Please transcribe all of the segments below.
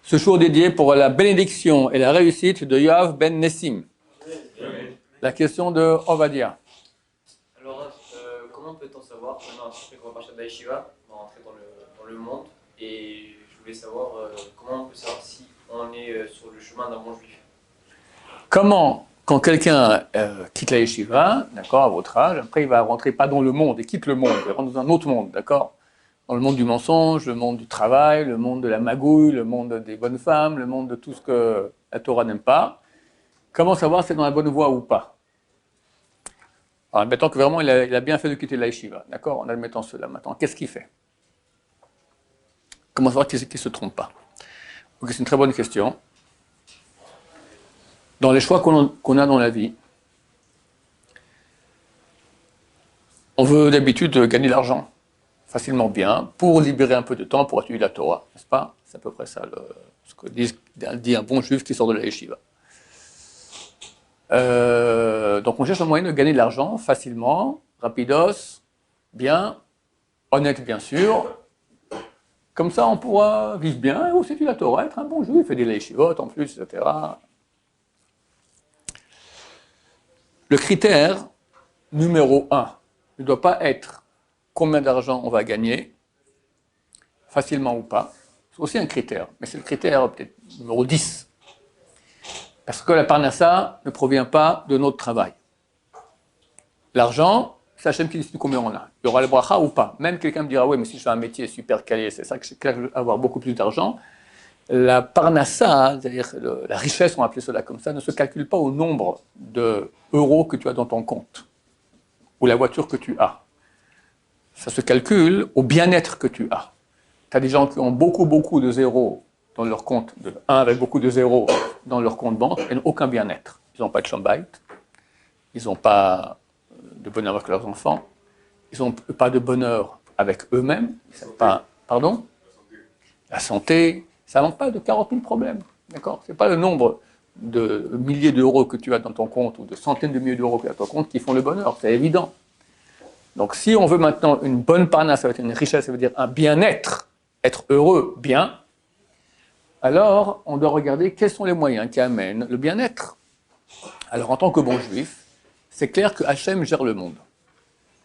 Ce jour dédié pour la bénédiction et la réussite de Yoav ben Nessim. La question de Ovadia. Alors, comment peut-on savoir, maintenant, après qu'on va partir de la yeshiva, on va rentrer dans le monde, et je voulais savoir comment on peut savoir si on est sur le chemin d'un bon juif. Comment, quand quelqu'un quitte la yeshiva, d'accord, à votre âge, après il va rentrer pas dans le monde, il quitte le monde, il rentre dans un autre monde, d'accord, dans le monde du mensonge, le monde du travail, le monde de la magouille, le monde des bonnes femmes, le monde de tout ce que la Torah n'aime pas. Comment savoir si c'est dans la bonne voie ou pas? En admettant que vraiment il a bien fait de quitter la yeshiva, d'accord, en admettant cela. Maintenant, qu'est-ce qu'il fait? Comment savoir qu'il ne se trompe pas? Donc, c'est une très bonne question. Dans les choix qu'on a dans la vie, on veut d'habitude gagner de l'argent facilement bien pour libérer un peu de temps pour étudier la Torah, n'est-ce pas? C'est à peu près ça ce que dit un bon juif qui sort de la yeshiva. Donc on cherche un moyen de gagner de l'argent facilement, rapidos, bien, honnête bien sûr. Comme ça on pourra vivre bien et aussi étudier la Torah, être un bon juif, faire des yeshivot en plus, etc. Le critère numéro 1 ne doit pas être combien d'argent on va gagner, facilement ou pas. C'est aussi un critère, mais c'est le critère peut-être numéro 10. Parce que la parnassa ne provient pas de notre travail. L'argent, c'est Hachem qui décide combien on a. Il y aura le bracha ou pas. Même quelqu'un me dira, oui, mais si je fais un métier super qualifié, c'est ça que je veux avoir beaucoup plus d'argent. La parnassa, c'est-à-dire la richesse, on va appeler cela comme ça, ne se calcule pas au nombre d'euros que tu as dans ton compte ou la voiture que tu as. Ça se calcule au bien-être que tu as. Tu as des gens qui ont beaucoup de zéros dans leur compte, de 1 avec beaucoup de zéros dans leur compte banque, et n'ont aucun bien-être. Ils n'ont pas de chambait, ils n'ont pas de bonheur avec leurs enfants, ils n'ont pas de bonheur avec eux-mêmes, pardon? La santé, ça ne manque pas de 40 000 problèmes, d'accord? Ce n'est pas le nombre de milliers d'euros que tu as dans ton compte, ou de centaines de milliers d'euros que tu as dans ton compte, qui font le bonheur, c'est évident. Donc si on veut maintenant une bonne parnasse, ça veut dire une richesse, ça veut dire un bien-être, être heureux, bien, alors on doit regarder quels sont les moyens qui amènent le bien-être. Alors en tant que bon juif, c'est clair que Hachem gère le monde,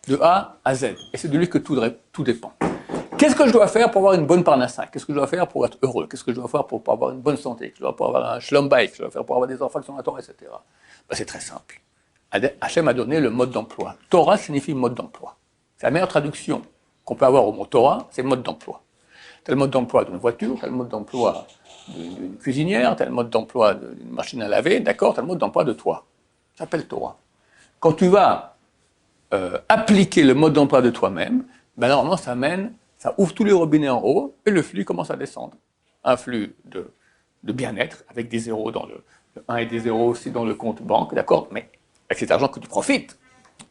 de A à Z, et c'est de lui que tout dépend. Qu'est-ce que je dois faire pour avoir une bonne parnassa? Qu'est-ce que je dois faire pour être heureux? Qu'est-ce que je dois faire pour avoir une bonne santé? Qu'est-ce que je dois faire pour avoir un shalom bayit? Qu'est-ce que je dois faire pour avoir des enfants qui sont à la Torah, etc. Ben, c'est très simple. Hachem a donné le mode d'emploi. Torah signifie mode d'emploi. C'est la meilleure traduction qu'on peut avoir au mot Torah, c'est mode d'emploi. Tu as le mode d'emploi d'une voiture, tu as le mode d'emploi d'une cuisinière, tu as le mode d'emploi d'une machine à laver, d'accord, tu as le mode d'emploi de toi. Ça s'appelle Torah. Quand tu vas appliquer le mode d'emploi de toi-même, ben normalement ça ouvre tous les robinets en haut et le flux commence à descendre. Un flux de bien-être avec des zéros dans le 1 et des zéros aussi dans le compte banque, d'accord, mais avec cet argent que tu profites.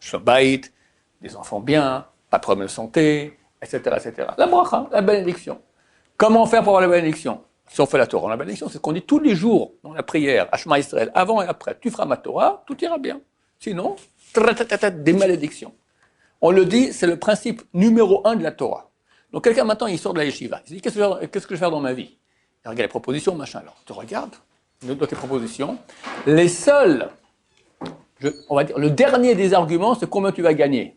Shabbat, des enfants bien, pas de problème de santé, etc., etc. La bracha, la bénédiction. Comment faire pour avoir la bénédiction? Si on fait la Torah, la bénédiction, c'est ce qu'on dit tous les jours dans la prière, Shema Israël, avant et après. Tu feras ma Torah, tout ira bien. Sinon, des malédictions. On le dit, c'est le principe numéro 1 de la Torah. Donc quelqu'un maintenant, il sort de la yeshiva. Il se dit, qu'est-ce que je vais faire dans ma vie? Il regarde les propositions, machin. Alors, tu regardes, une autre propositions. Les seuls, on va dire, le dernier des arguments, c'est combien tu vas gagner.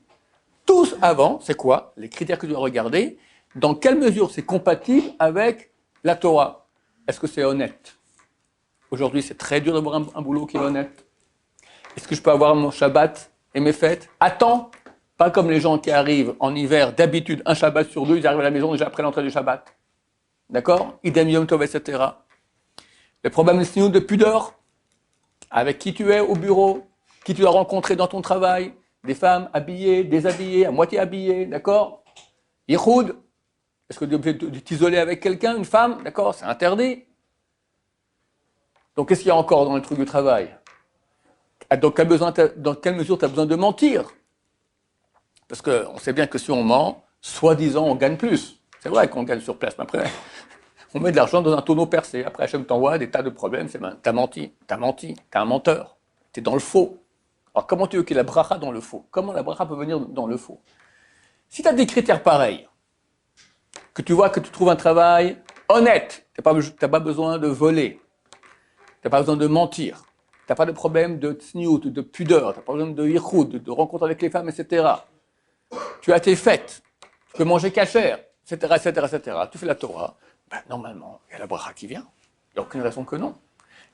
Tous avant, c'est quoi? Les critères que tu dois regarder. Dans quelle mesure c'est compatible avec la Torah? Est-ce que c'est honnête? Aujourd'hui, c'est très dur d'avoir un boulot qui est honnête. Est-ce que je peux avoir mon Shabbat et mes fêtes à temps? Pas comme les gens qui arrivent en hiver, d'habitude, un Shabbat sur 2, ils arrivent à la maison déjà après l'entrée du Shabbat. D'accord? Idem Yom Tov, etc. Le problème de pudeur, avec qui tu es au bureau, qui tu as rencontré dans ton travail, des femmes habillées, déshabillées, à moitié habillées, d'accord? Yichud, est-ce que tu es obligé de t'isoler avec quelqu'un, une femme, d'accord? C'est interdit. Donc qu'est-ce qu'il y a encore dans le truc du travail? Dans quelle mesure tu as besoin de mentir? Parce qu'on sait bien que si on ment, soi-disant, on gagne plus. C'est vrai qu'on gagne sur place, mais après, on met de l'argent dans un tonneau percé. Après, Hachem t'envoie des tas de problèmes. T'as menti, t'es un menteur, t'es dans le faux. Alors, comment tu veux qu'il y ait la bracha dans le faux? Comment la bracha peut venir dans le faux? Si tu as des critères pareils, que tu vois que tu trouves un travail honnête. Tu n'as pas besoin de voler. Tu n'as pas besoin de mentir. Tu n'as pas de problème de tsniout, de pudeur. Tu n'as pas besoin de yichoud, de rencontre avec les femmes, etc. Tu as tes fêtes. Tu peux manger cachère, etc., etc., etc. Tu fais la Torah. Ben, normalement, il y a la bracha qui vient. Il n'y a aucune raison que non.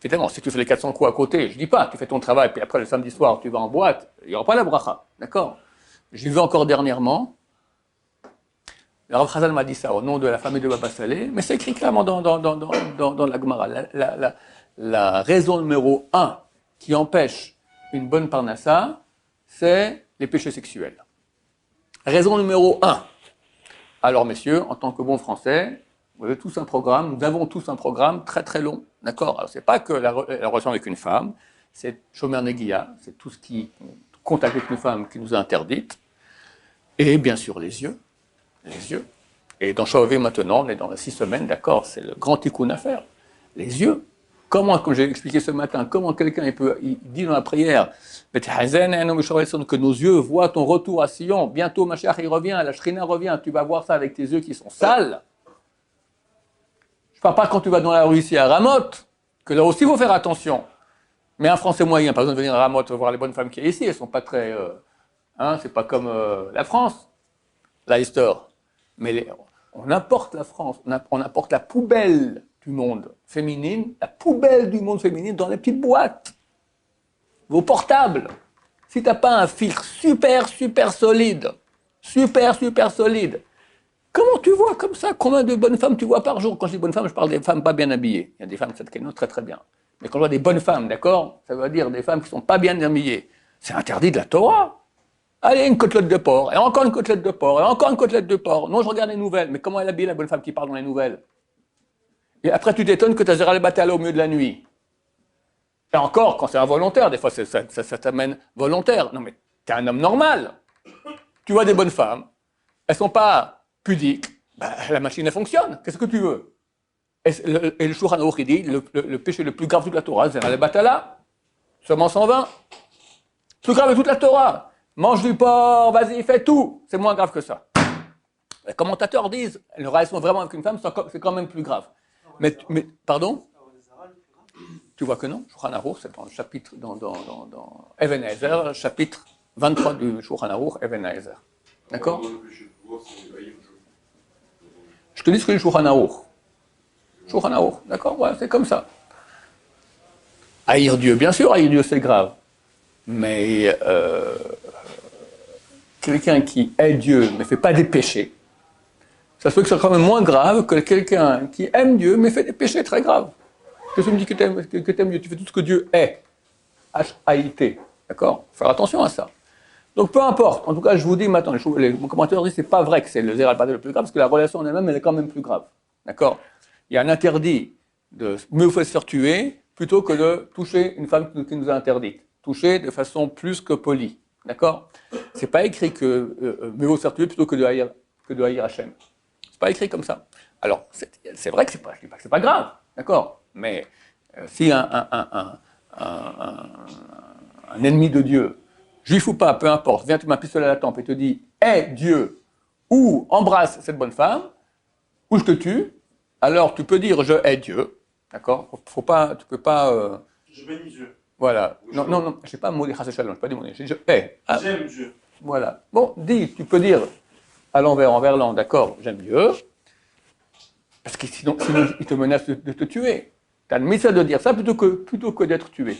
Évidemment, si tu fais les 400 coups à côté, je ne dis pas, tu fais ton travail, puis après le samedi soir, tu vas en boîte, il n'y aura pas la bracha. D'accord? J'ai vu encore dernièrement, le Rav Chazal m'a dit ça au nom de la famille de Baba Saleh, mais c'est écrit clairement dans la Gemara. La raison numéro 1 qui empêche une bonne parnassa, c'est les péchés sexuels. Raison numéro 1. Alors messieurs, en tant que bons Français, vous avez tous un programme, nous avons tous un programme très très long, d'accord? Alors c'est pas que la relation avec une femme, c'est Shomer Negiya, c'est tout ce qui contact avec une femme qui nous a interdites, et bien sûr les yeux. Et dans Shavuot maintenant, on est dans les 6 semaines, d'accord, c'est le grand tikkun à faire. Les yeux. Comment, comme j'ai expliqué ce matin, comment quelqu'un il dit dans la prière que nos yeux voient ton retour à Sion, bientôt Mashiach il revient, la Shrina revient, tu vas voir ça avec tes yeux qui sont sales. Je ne parle pas quand tu vas dans la rue ici à Ramoth, que là aussi il faut faire attention. Mais un Français moyen, pas besoin de venir à Ramoth voir les bonnes femmes qu'il y a ici, elles ne sont pas très... c'est pas comme la France, Leicester. Mais on apporte la France, on apporte la poubelle du monde féminine, la poubelle du monde féminine dans les petites boîtes. Vos portables. Si tu n'as pas un filtre super solide, comment tu vois comme ça? Combien de bonnes femmes tu vois par jour? Quand je dis bonnes femmes, je parle des femmes pas bien habillées. Il y a des femmes tzadkénot très très bien. Mais quand je vois des bonnes femmes, d'accord, ça veut dire des femmes qui ne sont pas bien habillées. C'est interdit de la Torah. Allez, une côtelette de porc, et encore une côtelette de porc, et encore une côtelette de porc. Non, je regarde les nouvelles. Mais comment elle habille la bonne femme qui parle dans les nouvelles? Et après, tu t'étonnes que tu as Zera le Batala au milieu de la nuit. Et encore, quand c'est involontaire, des fois ça t'amène volontaire. Non mais, t'es un homme normal. Tu vois des bonnes femmes, elles sont pas pudiques, bah, la machine elle fonctionne. Qu'est-ce que tu veux? Et le Shulchan Aruch il dit, le péché le plus grave de toute la Torah, c'est le Batala, seulement 120. Plus grave de toute la Torah. Mange du porc, vas-y, fais tout. C'est moins grave que ça. Les commentateurs disent, une relation vraiment avec une femme, c'est quand même plus grave. Mais pardon? Tu vois que non? Shulchan Aruch, c'est dans le chapitre, dans Even Haezer, chapitre 23 du Shulchan Aruch, Even Haezer. D'accord? Je te dis ce que dit le Shulchan Aruch. Shulchan Aruch, d'accord? Ouais, c'est comme ça. Haïr Dieu, bien sûr, haïr Dieu, c'est grave. Mais quelqu'un qui hait Dieu, mais ne fait pas des péchés, ça se fait que c'est quand même moins grave que quelqu'un qui aime Dieu, mais fait des péchés très graves. Que tu me dis que tu aimes Dieu, tu fais tout ce que Dieu est. H-A-I-T. D'accord? Faire attention à ça. Donc peu importe. En tout cas, je vous dis maintenant, mon commentateur dit que ce n'est pas vrai que c'est le zéral le plus grave, parce que la relation en elle-même, elle est quand même plus grave. D'accord? Il y a un interdit de mieux faut se faire tuer plutôt que de toucher une femme qui nous a interdite. Toucher de façon plus que polie. D'accord? C'est pas écrit que mieux vaut se faire tuer plutôt que de haïr Hachem. C'est pas écrit comme ça. Alors, c'est vrai que je dis pas que c'est pas grave. D'accord? Mais si un ennemi de Dieu, juif ou pas, peu importe, vient, tu m'as pistolet à la tempe et te dit « Hé Dieu » ou « Embrasse cette bonne femme » ou « Je te tue », alors tu peux dire « Je hais Dieu ». D'accord? Tu peux pas... Je bénis Dieu. Voilà. Non, je n'ai pas mot des chasses shalom, je n'ai pas dit mon je dis « Je hais ». J'aime Dieu. Voilà. Bon, tu peux dire à l'envers, en verlan, d'accord, j'aime Dieu, parce que sinon il te menace de te tuer. Tu as le message de dire ça plutôt que d'être tué.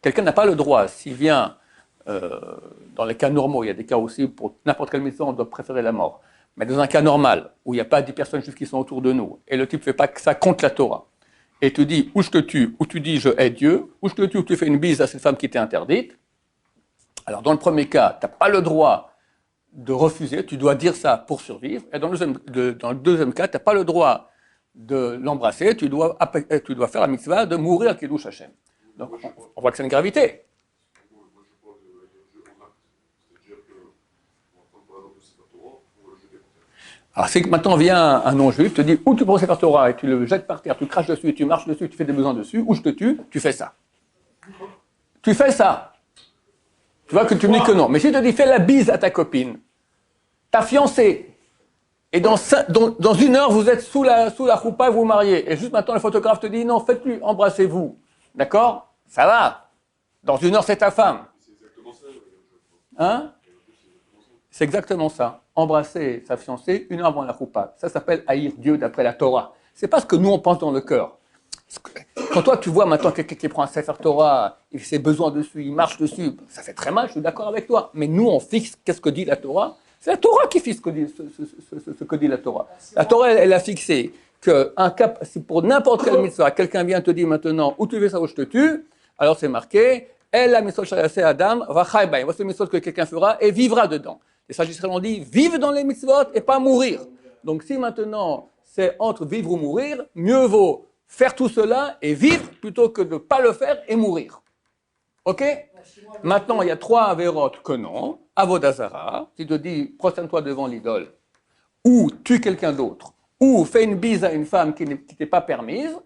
Quelqu'un n'a pas le droit, s'il vient, dans les cas normaux, il y a des cas aussi, pour n'importe quelle mission, on doit préférer la mort. Mais dans un cas normal, où il n'y a pas 10 personnes juives qui sont autour de nous, et le type ne fait pas que ça contre la Torah, et tu dis, ou je te tue, ou tu dis je hais Dieu, ou je te tue, ou tu fais une bise à cette femme qui t'est interdite, alors dans le premier cas, tu n'as pas le droit de refuser, tu dois dire ça pour survivre, et dans le deuxième cas, tu n'as pas le droit de l'embrasser, tu dois faire la mitzvah de mourir à Kiddush Hashem. Donc on voit que c'est une gravité. Alors c'est que maintenant vient un non-juif, te dit ou tu prends Sefer Torah et tu le jettes par terre, tu craches dessus, tu marches dessus, tu fais des besoins dessus, ou je te tue, tu fais ça. Tu fais ça. Tu vois que tu me dis que non. Mais si je te dis fais la bise à ta copine, ta fiancée, Et dans 1 heure, vous êtes sous la choupa et vous vous mariez. Et juste maintenant, le photographe te dit, non, faites plus, embrassez-vous. D'accord? Ça va. Dans 1 heure, c'est ta femme. C'est exactement ça. Hein? C'est exactement ça. Embrasser sa fiancée 1 heure avant la choupa. Ça s'appelle haïr Dieu d'après la Torah. C'est pas ce que nous, on pense dans le cœur. Quand toi, tu vois maintenant quelqu'un qui prend un Sefer Torah, il fait ses besoins dessus, il marche dessus, ça fait très mal, je suis d'accord avec toi. Mais nous, on fixe qu'est-ce que dit la Torah. C'est la Torah qui fixe ce que dit la Torah. La Torah, elle a fixé que si pour n'importe quelle mitzvah, quelqu'un vient te dire maintenant, ou tu fais ça ou je te tue, alors c'est marqué, elle la mitzvah shayaseh Adam, va chaybaim. Voici le mitzvah que quelqu'un fera et vivra dedans. Les sages israéliens ont dit, vive dans les mitzvot et pas mourir. Donc si maintenant, c'est entre vivre ou mourir, mieux vaut faire tout cela et vivre plutôt que de ne pas le faire et mourir. Ok? Maintenant, il y a 3 avérotes que non. Avodazara, qui te dit prosterne-toi devant l'idole, ou tue quelqu'un d'autre, ou fais une bise à une femme qui t'est pas permise,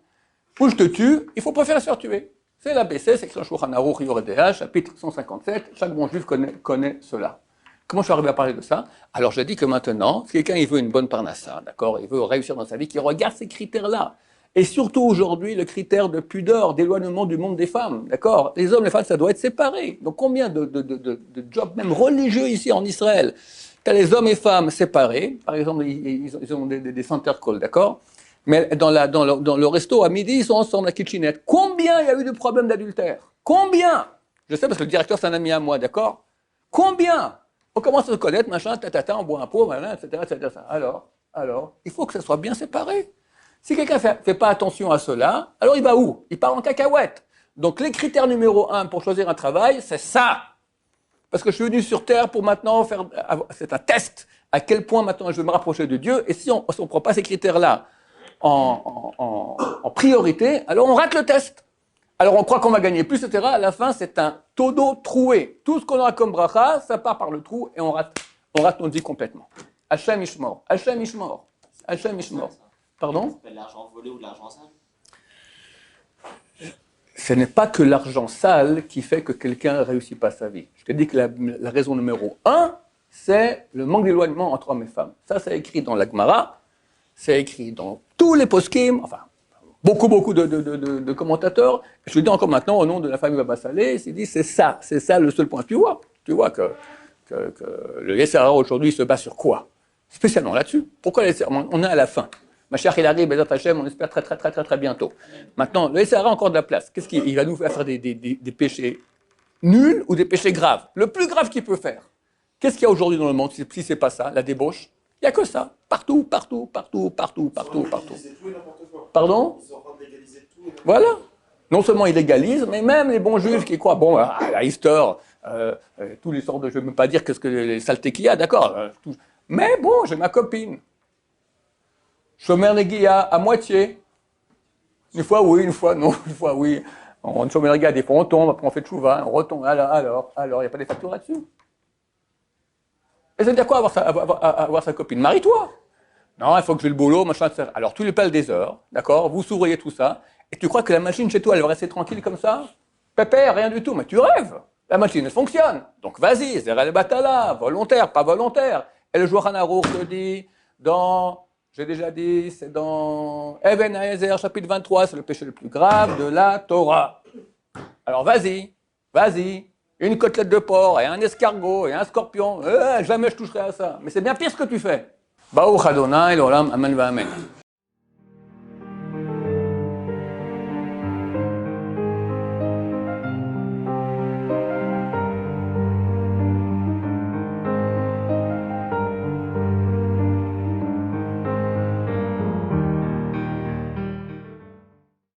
ou je te tue, il faut préférer se faire tuer. C'est l'ABC, c'est Shulchan Aruch Yoredeh, chapitre 157. Chaque bon juif connaît cela. Comment je suis arrivé à parler de ça? Alors je dis que maintenant, si quelqu'un il veut une bonne parnassa, d'accord, il veut réussir dans sa vie, qu'il regarde ces critères-là. Et surtout aujourd'hui, le critère de pudeur, d'éloignement du monde des femmes, d'accord? Les hommes et les femmes, ça doit être séparé. Donc combien de jobs, même religieux ici en Israël, t'as les hommes et femmes séparés, par exemple, ils ont des center calls, d'accord? Mais dans le resto, à midi, ils sont ensemble, la kitchenette. Combien il y a eu de problèmes d'adultère? Combien? Je sais parce que le directeur, c'est un ami à moi, d'accord? Combien? On commence à se connaître, machin, on boit un pot, machin, etc. Alors, il faut que ça soit bien séparé. Si quelqu'un ne fait pas attention à cela, alors il va où? Il part en cacahuète. Donc les critères numéro 1 pour choisir un travail, c'est ça. Parce que je suis venu sur Terre pour maintenant c'est un test, à quel point maintenant je vais me rapprocher de Dieu, et si on ne prend pas ces critères-là en priorité, alors on rate le test. Alors on croit qu'on va gagner plus, etc. À la fin, c'est un tonneau troué. Tout ce qu'on aura comme bracha, ça part par le trou, et on rate notre vie complètement. Hachem Ishmor, Hachem Ishmor, Hachem Ishmor. Pardon? Ça s'appelle l'argent volé ou de l'argent sale? Ce n'est pas que l'argent sale qui fait que quelqu'un ne réussit pas sa vie. Je te dis que la raison numéro 1, c'est le manque d'éloignement entre hommes et femmes. Ça, c'est écrit dans la Gemara, c'est écrit dans tous les poskim, enfin, beaucoup de commentateurs. Je le dis encore maintenant au nom de la famille Baba Saleh, il dit c'est ça le seul point. Tu vois que le Yetzer Hara aujourd'hui se bat sur quoi? Spécialement là-dessus. Pourquoi on est à la fin? Mashiach il arrive, Bezat Hashem, on espère très bientôt. Maintenant, le Yetzer Hara a encore de la place. Qu'est-ce qu'il va nous faire des péchés nuls ou des péchés graves? Le plus grave qu'il peut faire. Qu'est-ce qu'il y a aujourd'hui dans le monde si c'est pas ça, la débauche? Il n'y a que ça. Partout. Pardon? Ils sont en train de légaliser tout. Voilà. Non seulement ils légalisent, mais même les bons juifs qui croient, bon, à Easter, tous les sortes de, je ne veux même pas dire qu'est-ce que les saletés qu'il y a, d'accord. Mais bon, j'ai ma copine. Shomer Negia à moitié. Une fois oui, une fois non, une fois oui. On Shomer Negia, des fois on tombe, après on fait tchouva, on retombe, alors, il n'y a pas des factures là-dessus. Et ça veut dire quoi avoir sa copine? Marie-toi. Non, il faut que j'ai le boulot, machin, etc. Alors tu lui payes des heures, d'accord, vous s'ouvriez tout ça, et tu crois que la machine chez toi, elle va rester tranquille comme ça? Pépère, rien du tout, mais tu rêves. La machine, elle fonctionne. Donc vas-y, Zera le Batala, volontaire, pas volontaire. Et le Shulchan Aruch te dit, j'ai déjà dit, c'est dans Even Haezer, chapitre 23, c'est le péché le plus grave de la Torah. Alors vas-y, une côtelette de porc, et un escargot, et un scorpion, jamais je toucherai à ça. Mais c'est bien pire ce que tu fais. Baruch Adonai, l'olam, amen va amen.